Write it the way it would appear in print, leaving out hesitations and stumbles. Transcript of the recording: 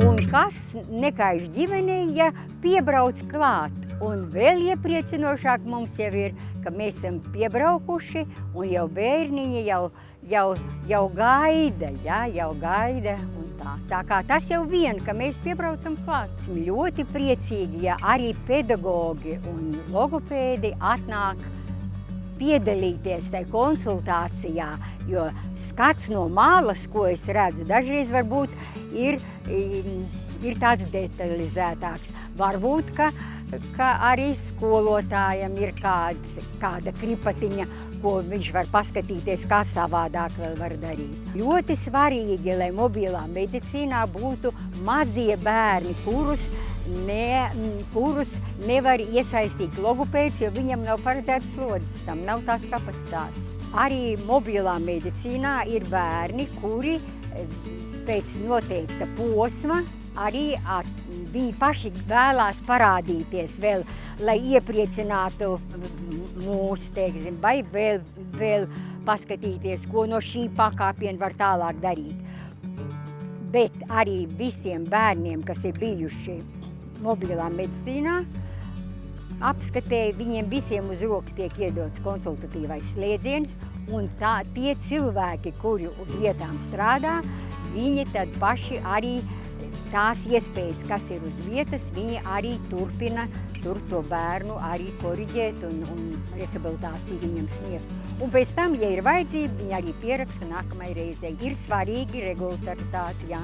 Un kas nekaiš ģimenei, ja piebrauc klāt. Un vēl iepriecinošāk mums jau ir, ka mēs esam piebraukuši un jau bērniņi jau gaida, ja, jau gaida un tā. Tā kā tas jau vien, ka mēs piebraucam klāt. Esmu ļoti priecīgi, ja arī pedagogi un logopēdi atnāk piedalīties tai konsultācijā, jo skats no malas, ko es redzu, dažreiz varbūt ir tāds detalizētāks. Varbūt, ka arī skolotājam ir kāda kripatiņa, ko viņš var paskatīties, kā savādāk vēl var darīt. Ļoti svarīgi, lai mobilā medicīnā būtu mazie bērni, kurus nevar iesaistīt logopēds, jo viņam nav paredzēts slodzes, tam nav tās kapacitātes. Arī mobilā medicīnā ir bērni, kuri pēc noteikta posma arī viņi paši vēlās parādīties vēl, lai iepriecinātu mūs, teiksim, vai vēl paskatīties, ko no šī pakāpiena var tālāk darīt. Bet arī visiem bērniem, kas ir bijuši mobilā medicīnā, apskatē, viņiem visiem uz rokas tiek iedots konsultatīvais slēdziens, un tie cilvēki, kuri uz vietām strādā, viņi tad paši arī tās iespējas, kas ir uz vietas, viņi arī turpina to bērnu arī koriģēt un rehabilitāciju viņam sniegt. Un pēc tam, ja ir vajadzība, viņi arī pieraksta nākamai reizei. Ir svarīgi regularitāte, jā.